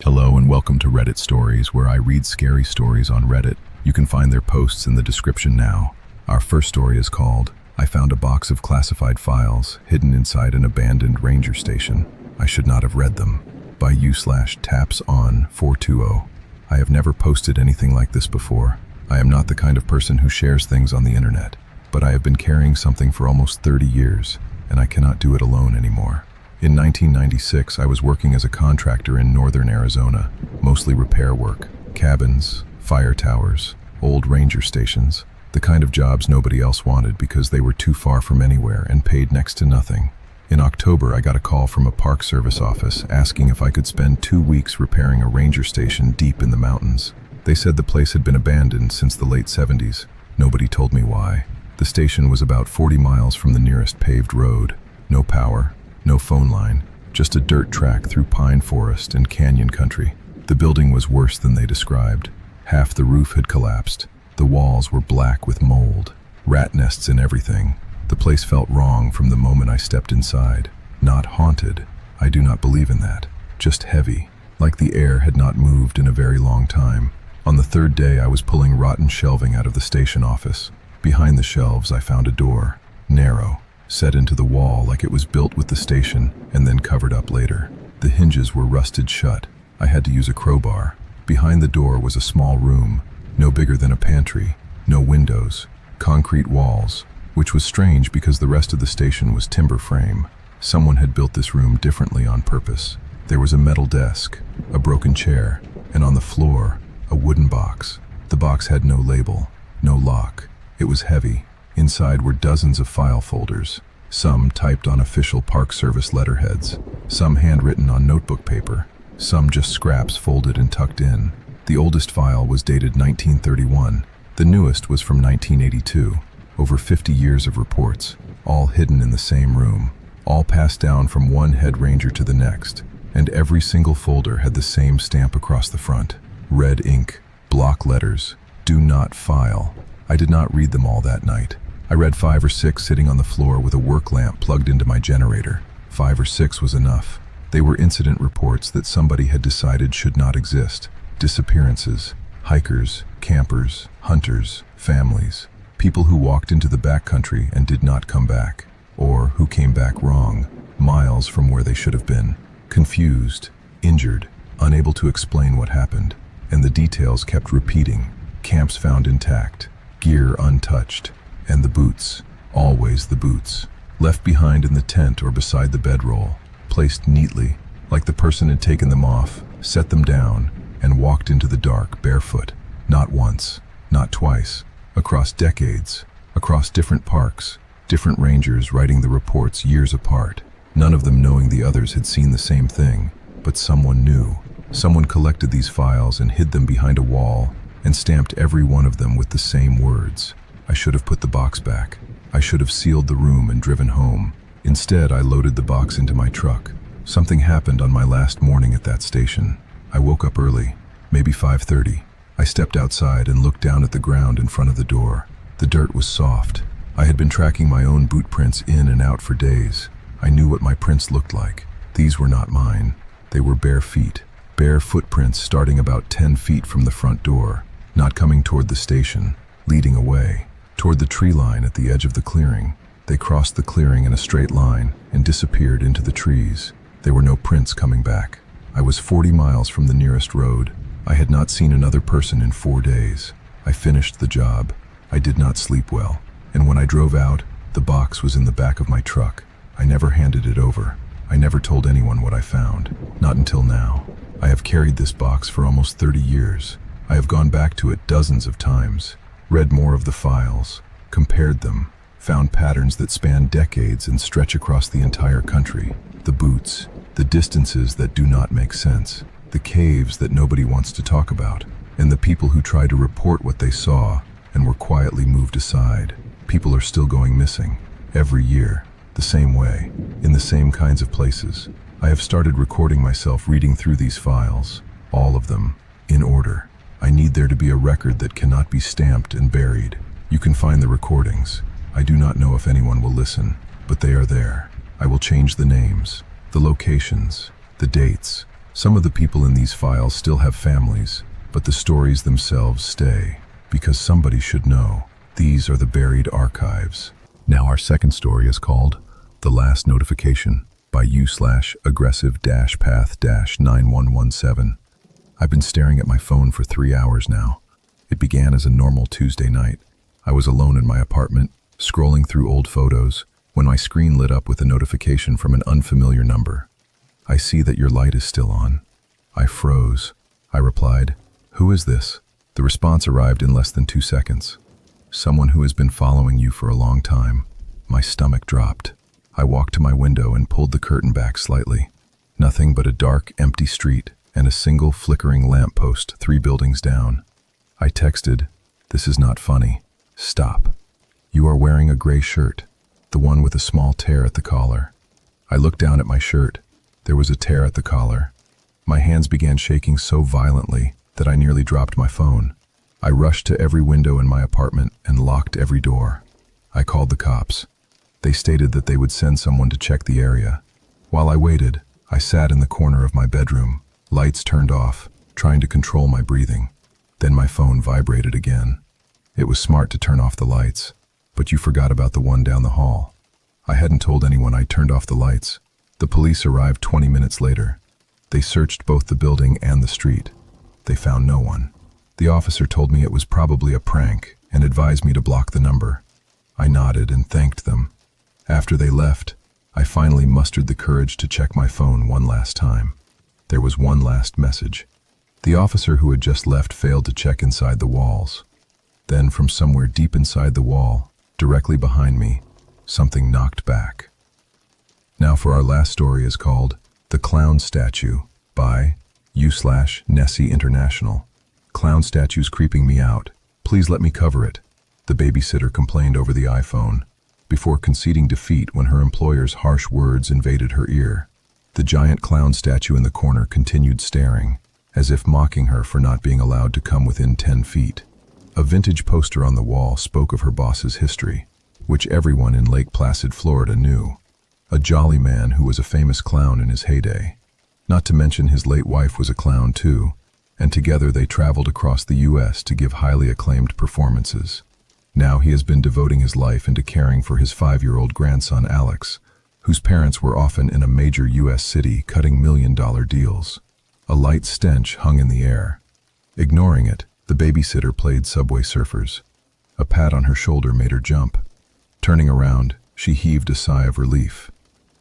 Hello and welcome to Reddit Stories, where I read scary stories on Reddit. You can find their posts in the description now. Our first story is called, I Found a Box of Classified Files Hidden Inside an Abandoned Ranger Station. I Should Not Have Read Them, by u/tapson420. I have never posted anything like this before. I am not the kind of person who shares things on the internet, but I have been carrying something for almost 30 years, and I cannot do it alone anymore. In 1996, I was working as a contractor in northern Arizona, mostly repair work, cabins, fire towers, old ranger stations, the kind of jobs nobody else wanted because they were too far from anywhere and paid next to nothing. In October, I got a call from a Park Service office asking if I could spend 2 weeks repairing a ranger station deep in the mountains. They said the place had been abandoned since the late 70s. Nobody told me why. The station was about 40 miles from the nearest paved road. No power. No phone line, just a dirt track through pine forest and canyon country. The building was worse than they described. Half the roof had collapsed. The walls were black with mold, rat nests and everything. The place felt wrong from the moment I stepped inside. Not haunted. I do not believe in that. Just heavy, like the air had not moved in a very long time. On the third day, I was pulling rotten shelving out of the station office. Behind the shelves, I found a door, narrow, set into the wall like it was built with the station and then covered up later. The hinges were rusted shut. I had to use a crowbar. Behind the door was a small room, no bigger than a pantry, no windows, concrete walls, which was strange because the rest of the station was timber frame. Someone had built this room differently on purpose. There was a metal desk, a broken chair, and on the floor, a wooden box. The box had no label, no lock. It was heavy. Inside were dozens of file folders, some typed on official Park Service letterheads, some handwritten on notebook paper, some just scraps folded and tucked in. The oldest file was dated 1931. The newest was from 1982. Over 50 years of reports, all hidden in the same room, all passed down from one head ranger to the next, and every single folder had the same stamp across the front. Red ink, block letters, do not file. I did not read them all that night. I read 5 or 6 sitting on the floor with a work lamp plugged into my generator. 5 or 6 was enough. They were incident reports that somebody had decided should not exist. Disappearances, hikers, campers, hunters, families, people who walked into the backcountry and did not come back, or who came back wrong, miles from where they should have been, confused, injured, unable to explain what happened, and the details kept repeating. Camps found intact, gear untouched, and the boots, always the boots, left behind in the tent or beside the bedroll, placed neatly, like the person had taken them off, set them down, and walked into the dark barefoot. Not once, not twice, across decades, across different parks, different rangers writing the reports years apart, none of them knowing the others had seen the same thing, but someone knew. Someone collected these files and hid them behind a wall and stamped every one of them with the same words. I should have put the box back. I should have sealed the room and driven home. Instead, I loaded the box into my truck. Something happened on my last morning at that station. I woke up early, maybe 5:30. I stepped outside and looked down at the ground in front of the door. The dirt was soft. I had been tracking my own boot prints in and out for days. I knew what my prints looked like. These were not mine. They were bare feet. Bare footprints starting about 10 feet from the front door, not coming toward the station, leading away. Toward the tree line at the edge of the clearing. They crossed the clearing in a straight line and disappeared into the trees. There were no prints coming back. I was 40 miles from the nearest road. I had not seen another person in 4 days. I finished the job. I did not sleep well. And when I drove out, the box was in the back of my truck. I never handed it over. I never told anyone what I found. Not until now. I have carried this box for almost 30 years. I have gone back to it dozens of times. Read more of the files, compared them, found patterns that span decades and stretch across the entire country. The boots, the distances that do not make sense, the caves that nobody wants to talk about, and the people who try to report what they saw and were quietly moved aside. People are still going missing, every year, the same way, in the same kinds of places. I have started recording myself reading through these files, all of them, in order. I need there to be a record that cannot be stamped and buried. You can find the recordings. I do not know if anyone will listen, but they are there. I will change the names, the locations, the dates, Some of the people in these files still have families, but the stories themselves stay, because somebody should know. These are the buried archives. Now our second story is called The Last Notification by u/aggressive-path-9117. I've been staring at my phone for 3 hours now. It began as a normal Tuesday night. I was alone in my apartment, scrolling through old photos, when my screen lit up with a notification from an unfamiliar number. "I see that your light is still on." I froze. I replied, "Who is this?" The response arrived in less than 2 seconds. "Someone who has been following you for a long time." My stomach dropped. I walked to my window and pulled the curtain back slightly. Nothing but a dark, empty street and a single flickering lamppost 3 buildings down. I texted, "This is not funny. Stop. You are wearing a gray shirt, the one with a small tear at the collar." I looked down at my shirt. There was a tear at the collar. My hands began shaking so violently that I nearly dropped my phone. I rushed to every window in my apartment and locked every door. I called the cops. They stated that they would send someone to check the area. While I waited, I sat in the corner of my bedroom, lights turned off, trying to control my breathing. Then my phone vibrated again. It was smart to turn off the lights, but you forgot about the one down the hall. I hadn't told anyone I turned off the lights. The police arrived 20 minutes later. They searched both the building and the street. They found no one. The officer told me it was probably a prank and advised me to block the number. I nodded and thanked them. After they left, I finally mustered the courage to check my phone one last time. There was one last message. The officer who had just left failed to check inside the walls. Then from somewhere deep inside the wall, directly behind me, something knocked back. Now for our last story is called The Clown Statue by u/Nessie International. "Clown statue's creeping me out. Please let me cover it," the babysitter complained over the iPhone, before conceding defeat when her employer's harsh words invaded her ear. The giant clown statue in the corner continued staring, as if mocking her for not being allowed to come within 10 feet. A vintage poster on the wall spoke of her boss's history, which everyone in Lake Placid, Florida knew. A jolly man who was a famous clown in his heyday. Not to mention his late wife was a clown too, and together they traveled across the U.S. to give highly acclaimed performances. Now he has been devoting his life into caring for his 5-year-old grandson Alex, whose parents were often in a major U.S. city cutting million-dollar deals. A light stench hung in the air. Ignoring it, the babysitter played Subway Surfers. A pat on her shoulder made her jump. Turning around, she heaved a sigh of relief.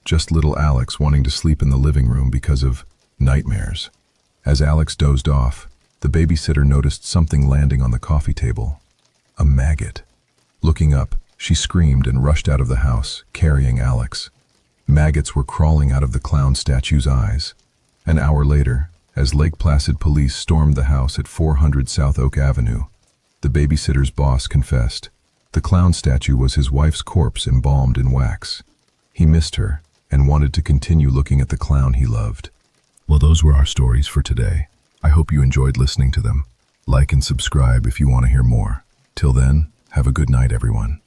Just little Alex wanting to sleep in the living room because of nightmares. As Alex dozed off, the babysitter noticed something landing on the coffee table. A maggot. Looking up, she screamed and rushed out of the house, carrying Alex. Maggots were crawling out of the clown statue's eyes. An hour later, as Lake Placid police stormed the house at 400 South Oak Avenue, the babysitter's boss confessed. The clown statue was his wife's corpse embalmed in wax. He missed her and wanted to continue looking at the clown he loved. Well, those were our stories for today. I hope you enjoyed listening to them. Like and subscribe if you want to hear more. Till then, have a good night, everyone.